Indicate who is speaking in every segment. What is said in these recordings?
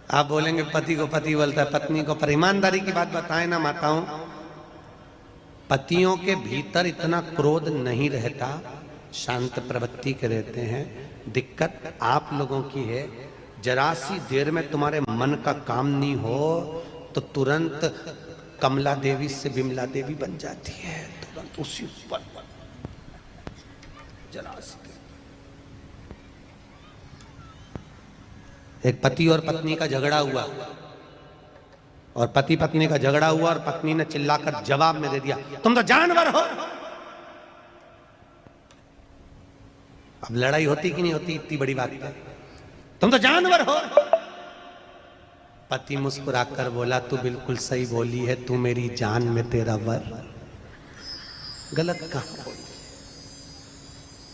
Speaker 1: आप बोलेंगे पति को पति बोलता है, पत्नी को, पर ईमानदारी की बात बताएं ना माताओं, पतियों के भीतर इतना क्रोध नहीं रहता, शांत प्रवृत्ति के रहते हैं। दिक्कत आप लोगों की है, जरा सी देर में तुम्हारे मन का काम नहीं हो तो तुरंत कमला देवी से बिमला देवी बन जाती है, तुरंत उसी पर जरा सी। एक पति और पत्नी का झगड़ा हुआ, और पति पत्नी का झगड़ा हुआ और पत्नी ने चिल्लाकर जवाब में दे दिया, तुम तो जानवर हो। अब लड़ाई होती कि नहीं होती, इतनी बड़ी बात है, तुम तो जानवर हो। पति मुस्कुराकर बोला, तू बिल्कुल सही बोली है, तू मेरी जान में तेरा वर। गलत कहां बोली?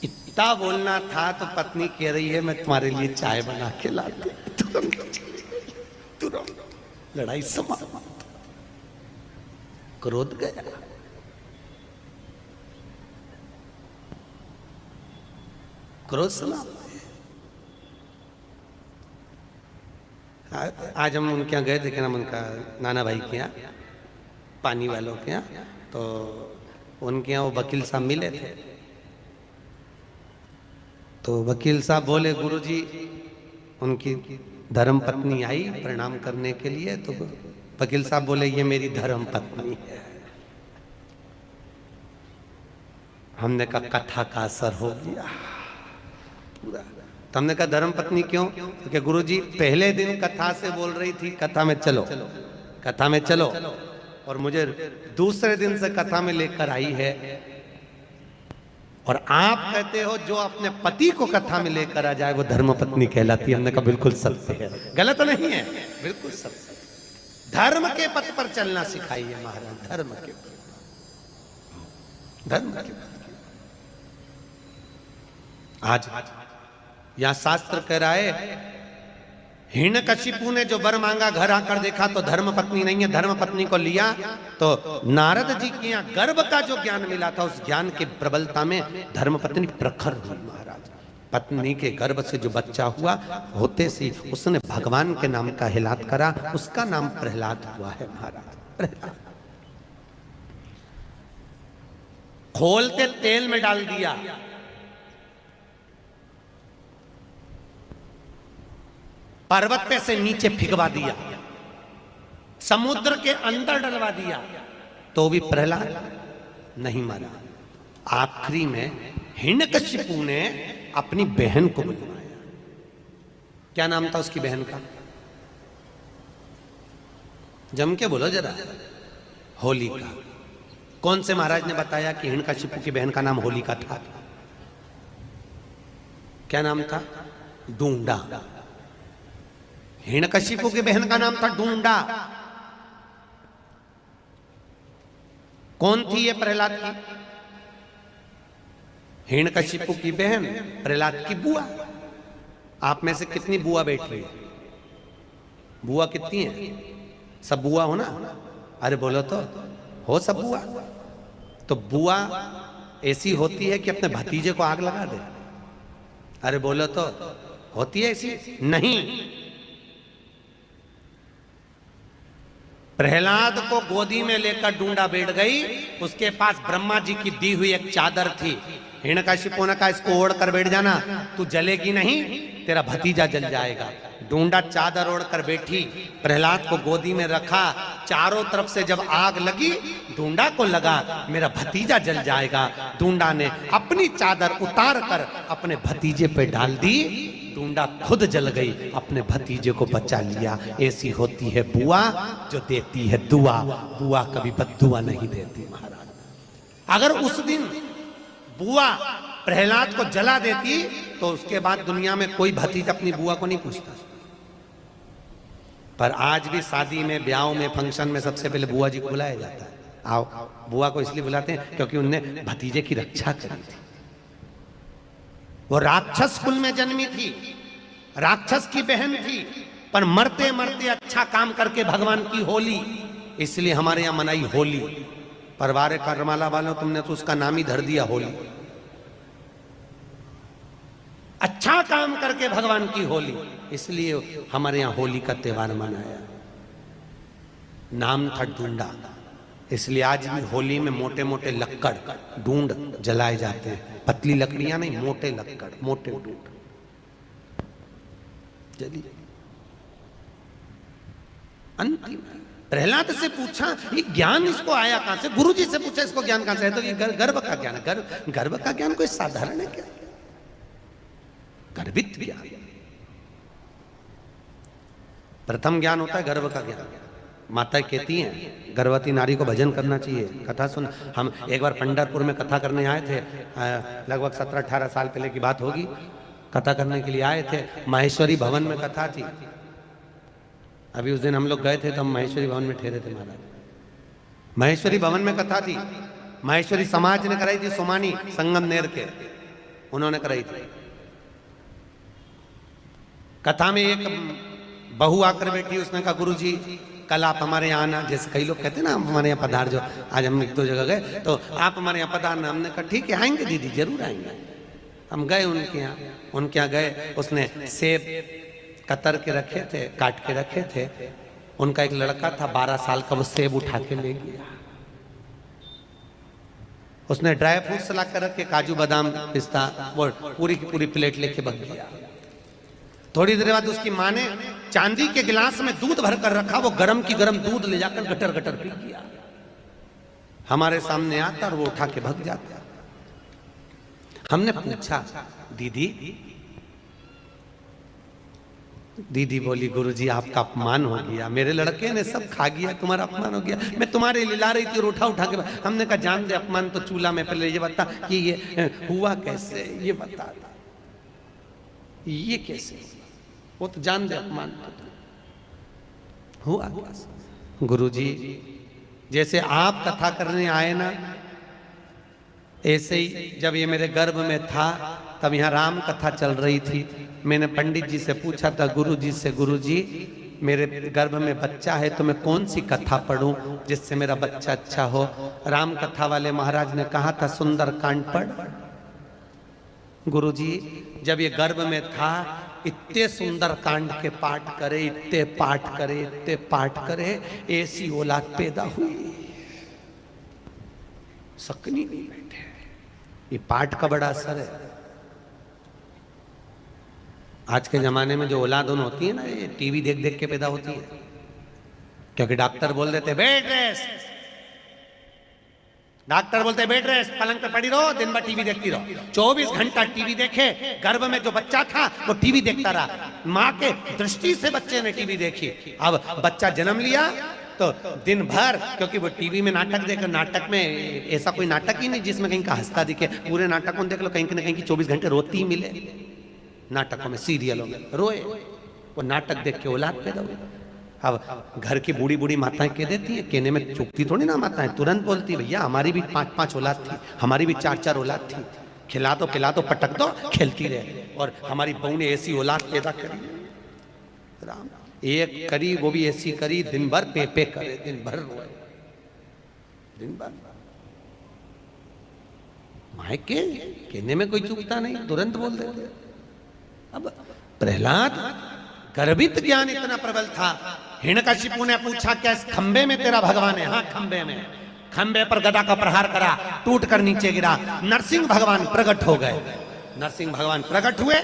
Speaker 1: इतना बोलना था तो पत्नी कह रही है, मैं तुम्हारे लिए चाय बना के ला दूं। तुरंत लड़ाई समाप्त, क्रोध गया। क्रोध समाप्त। आज हम उनके यहाँ गए थे, क्या नाम उनका, नाना भाई के यहाँ, पानी वालों के यहाँ, तो उनके यहाँ वो वकील साहब मिले थे। तो वकील साहब बोले, गुरुजी उनकी धर्म पत्नी आई प्रणाम करने के लिए। तो वकील साहब बोले, ये मेरी धर्म पत्नी है। हमने कहा कथा का असर हो गया पूरा। तो हमने कहा धर्म पत्नी क्यों? क्योंकि गुरुजी पहले दिन कथा से बोल रही थी, कथा में चलो, कथा में चलो, और मुझे दूसरे दिन से कथा में लेकर आई है। और आप कहते हो जो अपने पति को कथा में लेकर आ जाए वो धर्म पत्नी कहलाती है। हमने कहा बिल्कुल सत्य है, गलत नहीं है, बिल्कुल सत्य। धर्म के पथ पर चलना सिखाइए महाराज, धर्म के पथ, धर्म के पथ। आज यहां शास्त्र कह रहा है, हिरण्यकशिपु ने जो वर मांगा, घर आकर देखा तो धर्म पत्नी नहीं है। धर्म पत्नी को लिया तो नारद जी के यहाँ गर्भ का जो ज्ञान मिला था, उस ज्ञान की प्रबलता में धर्म पत्नी प्रखर हुई महाराज। पत्नी के गर्भ से जो बच्चा हुआ, होते से उसने भगवान के नाम का हिलात करा, उसका नाम प्रहलाद हुआ है महाराज, प्रहलाद। खोलते तेल में डाल दिया, पर्वत पे से नीचे फिगवा दिया, समुद्र के अंदर डलवा दिया, तो भी प्रहलाद नहीं मरा। आखिरी में हिरण्यकशिपु ने अपनी बहन को बुलवाया। क्या नाम था उसकी बहन का? जम के बोलो जरा। होलिका। कौन से महाराज ने बताया कि हिरण्यकशिपु की बहन का नाम होलिका था? क्या नाम था? डूंडा। हिरण्यकशिपु की बहन का नाम था डूंडा। कौन थी ये प्रहलाद की? हिरण्यकशिपु की बहन, प्रहलाद की बुआ। आप में से कितनी बुआ बैठ रही है? बुआ कितनी है? सब बुआ हो ना? अरे बोलो तो, हो सब बुआ? तो बुआ ऐसी होती है कि अपने भतीजे को आग लगा दे? अरे बोलो तो, होती है ऐसी? नहीं। प्रहलाद को गोदी में लेकर डूंडा बैठ गई, उसके पास ब्रह्मा जी की दी हुई एक चादर थी। हिरण्यकशिपु ने कहा, इसको ओढ़ कर बैठ जाना, तू जलेगी नहीं, तेरा भतीजा जल जाएगा। डूंडा चादर ओढ़ कर बैठी, प्रहलाद को गोदी में रखा। चारों तरफ से जब आग लगी, डूंडा को लगा मेरा भतीजा जल जाएगा। डूंडा ने अपनी चादर उतार कर अपने भतीजे पे डाल दी, डूंडा खुद जल गई, अपने भतीजे को बचा लिया। ऐसी होती है बुआ जो देती है दुआ। बुआ कभी बद्दुआ नहीं देती महाराज। अगर उस दिन बुआ प्रहलाद को जला देती तो उसके बाद दुनिया में कोई भतीजा अपनी बुआ को नहीं पूछता। पर आज भी शादी में, ब्याह में, फंक्शन में सबसे पहले बुआ जी को बुलाया जाता है। आओ। बुआ को इसलिए बुलाते हैं क्योंकि उनने भतीजे की रक्षा करी थी। वो राक्षस कुल में जन्मी थी, राक्षस की बहन थी, पर मरते मरते अच्छा काम करके भगवान की होली, इसलिए हमारे यहां मनाई होली। परवारे करमाला वालों, तुमने तो उसका नाम ही धर दिया होली। अच्छा काम करके भगवान की होली। इसलिए हमारे यहाँ होली का त्योहार मनाया। नाम था ढूंढा, इसलिए आज भी होली में मोटे मोटे लक्कड़ ढूंढ जलाए जाते हैं। पतली लकड़ियां नहीं, मोटे लक्कड़, मोटे ढूंढ जली। अंतिम प्रहलाद से पूछा ये ज्ञान इसको आया कहां से? गुरु जी से पूछा इसको ज्ञान कहां से है? तो ये गर्भ का ज्ञान है। गर्भ का ज्ञान कोई साधारण है क्या? गर्भित ज्ञान। प्रथम ज्ञान होता है गर्भ का ज्ञान। माता कहती हैं गर्भवती नारी को भजन करना चाहिए। कथा सुन, हम एक बार पंढरपुर में कथा करने आए थे, लगभग 17-18 साल पहले की बात होगी। कथा करने के लिए आए थे, माहेश्वरी भवन में कथा थी। अभी उस दिन हम लोग गए थे तो हम माहेश्वरी भवन में ठहरे थे महाराज। माहेश्वरी भवन में कथा थी, माहेश्वरी समाज ने कराई थी, सोमानी संगमनेर के उन्होंने कराई थी। कथा में एक बहू आकर बैठी, उसने कहा गुरु जी कल आप हमारे यहाँ आना। जैसे कई लोग कहते हैं ना हमारे यहाँ पधार जो, आज हम एक दो जगह गए तो आप हमारे यहाँ पधारना। हमने कहा ठीक है आएंगे दीदी, जरूर आएंगे। हम गए उनके यहाँ, उनके यहाँ गए, उसने सेब कतर के रखे थे, काट के रखे थे। उनका एक लड़का था 12 साल का, वो सेब उठा के ले गया। उसने ड्राई फ्रूट्स ला कर रखे, काजू बादाम पिस्ता, वो पूरी की पूरी प्लेट लेके भाग गया। थोड़ी देर बाद उसकी माँ ने चांदी के गिलास में दूध भर कर रखा, वो गरम की गरम दूध ले जाकर गटर गटर पी गया। हमारे सामने आता और वो उठा के भाग जाता। हमने पूछा दीदी बोली गुरुजी आपका अपमान हो गया, मेरे लड़के ने सब खा गया, तुम्हारा अपमान हो गया। मैं तुम्हारे लिए ला रही थी और उठा के। हमने कहा जान दे अपमान तो चूल्हा में, पहले ये बता कि ये हुआ कैसे, ये बता ये कैसे, वो तो जान दे अपमान तो हुआ कैसे। गुरुजी जैसे आप कथा करने आए ना, ऐसे ही जब ये मेरे गर्भ में था तब यहाँ राम कथा चल रही थी। मैंने पंडित जी से पूछा था गुरुजी से, गुरुजी मेरे गर्भ में बच्चा है तो मैं कौन सी कथा पढ़ूं जिससे मेरा बच्चा अच्छा हो? राम कथा वाले महाराज ने कहा था सुंदर कांड पढ़। गुरुजी जब ये गर्भ में था इतने सुंदर कांड के पाठ करे, इतने पाठ करे, ऐसी औलाद पैदा हुई, सकनी नहीं बैठे। ये पाठ का बड़ा असर है। आज के जमाने में जो औलाद होती है ना, ये टीवी देख देख के पैदा होती है, क्योंकि डॉक्टर बोल देते बेड रेस्ट, डॉक्टर बोलते बेड रेस्ट, पलंग पे पड़ी रहो, दिन भर टीवी देखती रहो। 24 घंटा टीवी देखे, गर्भ में जो बच्चा था वो टीवी देखता रहा। माँ के दृष्टि से बच्चे ने टीवी देखी। अब बच्चा जन्म लिया तो दिन भर, क्योंकि वो टीवी में नाटक देख, नाटक में ऐसा कोई नाटक ही नहीं जिसमें कहीं का हंसता दिखे। पूरे नाटक में देख लो कहीं ना कहीं की 24 घंटे रोती ही मिले। नाटकों में, सीरियलों में रोए, वो नाटक देख के औलाद पैदा हुई। अब घर की बूढ़ी बूढ़ी माताएं कह देती है, कहने में चुकती थोड़ी ना माताएं, तुरंत बोलती भैया हमारी भी 5-5 औलाद थी, हमारी भी 4-4 औलाद थी, खिला दो पटक दो, खेलती रहे। और हमारी बहू ने ऐसी औलाद पैदा करी, राम एक करी, वो भी ऐसी करी, दिन भर पे करे, दिन भर रोए, दिन भर। माए के कहने में कोई चूकता नहीं, तुरंत बोल देते। अब प्रहलाद गर्भित ज्ञान इतना प्रबल था। हिरण्यकशिपु ने पूछा क्या इस खंबे में तेरा भगवान है? हाँ खंबे में। खंबे पर गदा का प्रहार करा, टूट कर नीचे गिरा। नरसिंह भगवान प्रकट हो गए। नरसिंह भगवान प्रकट हुए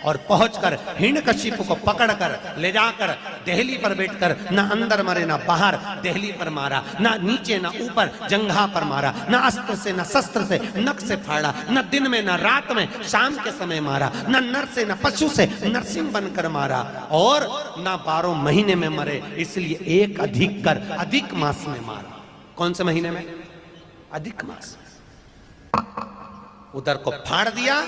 Speaker 1: और पहुंचकर हिरण्यकशिपु को पकड़कर ले जाकर देहली पर बैठकर ना अंदर मरे ना बाहर, देहली पर मारा, ना नीचे ना ऊपर, जंघा पर मारा, ना अस्त्र से ना शस्त्र से, नख से फाड़ा, न दिन में ना रात में, शाम के समय मारा, न नर से न पशु से नरसिंह बनकर मारा, और ना 12 महीने में मरे, इसलिए एक अधिक कर अधिक मास में मारा। कौन से महीने में? अधिक मास। उधर को फाड़ दिया,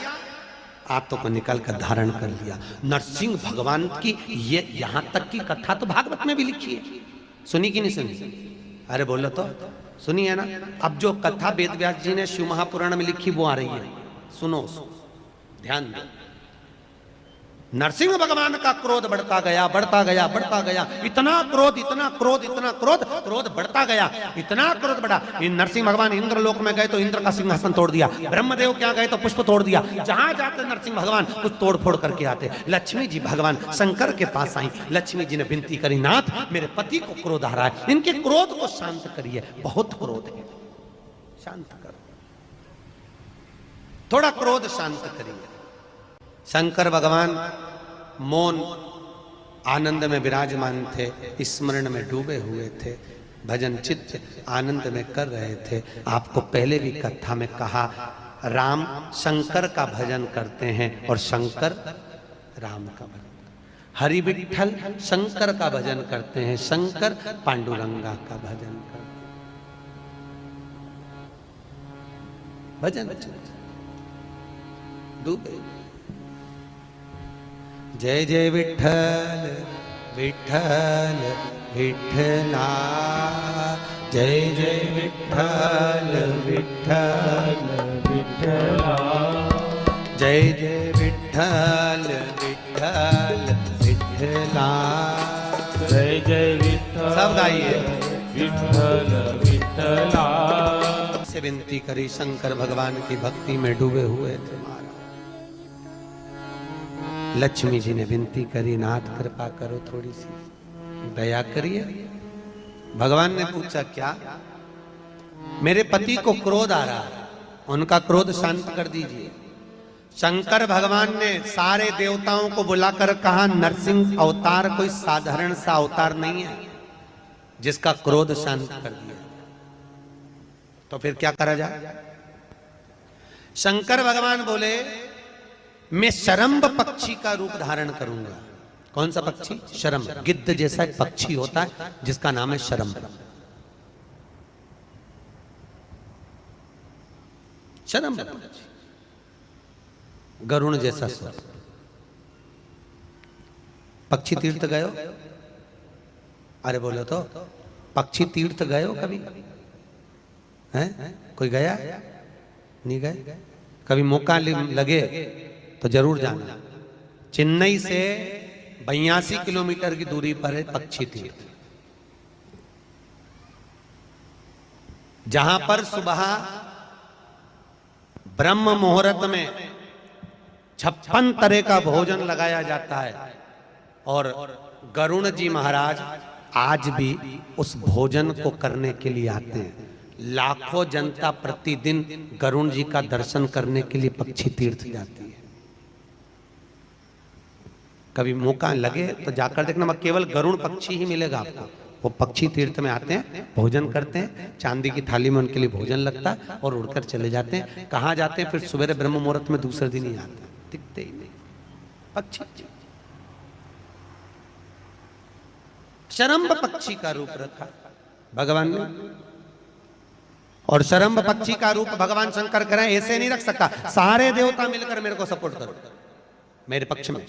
Speaker 1: आंतों को निकाल कर धारण कर लिया। नरसिंह भगवान की ये यहां तक की कथा तो भागवत में भी लिखी है, सुनी कि नहीं सुनी? अरे बोलो तो सुनी है ना। अब जो कथा वेद व्यास जी ने शिव महापुराण में लिखी वो आ रही है, सुनो ध्यान दो। नरसिंह भगवान का क्रोध बढ़ता गया, बढ़ता गया, बढ़ता गया, इतना क्रोध, इतना क्रोध, इतना क्रोध, क्रोध बढ़ता गया, इतना क्रोध बढ़ा। नरसिंह भगवान इंद्रलोक में गए तो इंद्र का सिंहासन तोड़ दिया, ब्रह्मदेव क्या गए तो पुष्प तोड़ दिया, जहां जाते नरसिंह भगवान कुछ तोड़ फोड़ करके आते। लक्ष्मी जी भगवान शंकर के पास आई, लक्ष्मी जी ने विनती करी, नाथ मेरे पति को क्रोध आ रहा है, इनके क्रोध को शांत करिए, बहुत क्रोध है, शांत करो, थोड़ा क्रोध शांत करिए। शंकर भगवान मौन आनंद में विराजमान थे, स्मरण में डूबे हुए थे, भजन चित्त आनंद में कर रहे थे। आपको पहले भी कथा में कहा, राम शंकर का भजन करते हैं और शंकर राम का भजन, हरि विठ्ठल शंकर का भजन करते हैं, शंकर पांडुरंगा का भजन करते हैं। भजन डूबे। जय जय विठ्ठल विठ्ठल विठ्ठला, जय जय विठ्ठल विठ्ठल विठ्ठला, जय जय विठ्ठल विठ्ठल विठ्ठला, जय जय विठ्ठल। सब गाइए, विठ्ठल विठ्ठला। से विनती करी, शंकर भगवान की भक्ति में डूबे हुए थे महाराज। लक्ष्मी जी ने विनती करी, नाथ कृपा करो, थोड़ी सी दया करिए। भगवान ने पूछा, क्या? मेरे पति को क्रोध आ रहा है, उनका क्रोध शांत कर दीजिए। शंकर भगवान ने सारे देवताओं को बुलाकर कहा, नरसिंह अवतार कोई साधारण सा अवतार नहीं है जिसका क्रोध शांत कर दिया। तो फिर क्या करा जाए? शंकर भगवान बोले, मैं शरम्भ पक्षी का रूप धारण करूंगा। कौन सा पक्षी? शरम्भ, गिद्ध जैसा एक पक्षी होता है जिसका नाम है शरम्भ। शरम्भ पक्षी, गरुण जैसा स्वर। पक्षी तीर्थ गए हो? अरे बोलो तो, पक्षी तीर्थ गए हो कभी? हैं? कोई गया? नहीं गए? कभी मौका लगे तो जरूर जाना। चेन्नई से 82 किलोमीटर की दूरी पर है पक्षी तीर्थ, जहां पर सुबह ब्रह्म मुहूर्त में 56 तरह का भोजन लगाया जाता है और गरुण जी महाराज आज भी उस भोजन को करने के लिए आते हैं। लाखों जनता प्रतिदिन गरुण जी का दर्शन करने के लिए पक्षी तीर्थ जाती है। कभी मौका लगे तो जाकर देखना, मैं केवल गरुड़ पक्षी ही मिलेगा आपको। वो पक्षी तीर्थ में आते हैं, भोजन करते हैं, चांदी की थाली में उनके लिए भोजन लगता है और उड़कर चले जाते हैं। कहाँ जाते हैं? फिर सवेरे ब्रह्म मुहूर्त में दूसरे दिन ही आते हैं, दिखते ही नहीं पक्षी। शरम्भ पक्षी का रूप रखा भगवान ने, और शरम्भ पक्षी का रूप भगवान शंकर करें, ऐसे नहीं रख सकता। सारे देवता मिलकर मेरे को सपोर्ट करो, मेरे पक्ष में,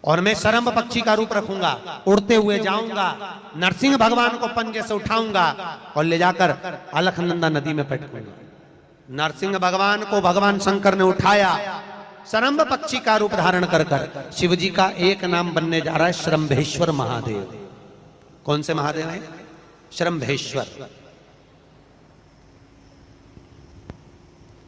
Speaker 1: और मैं शरम्भ पक्षी का रूप रखूंगा, उड़ते हुए जाऊंगा, नरसिंह भगवान को पंजे से उठाऊंगा और ले जाकर अलखनंदा नदी में पटकूंगा। नरसिंह भगवान को भगवान शंकर ने उठाया, शरम्भ पक्षी का रूप धारण कर कर शिव जी का एक नाम बनने जा रहा है, शरम्भेश्वर महादेव। कौन से महादेव है? शरम्भेश्वर।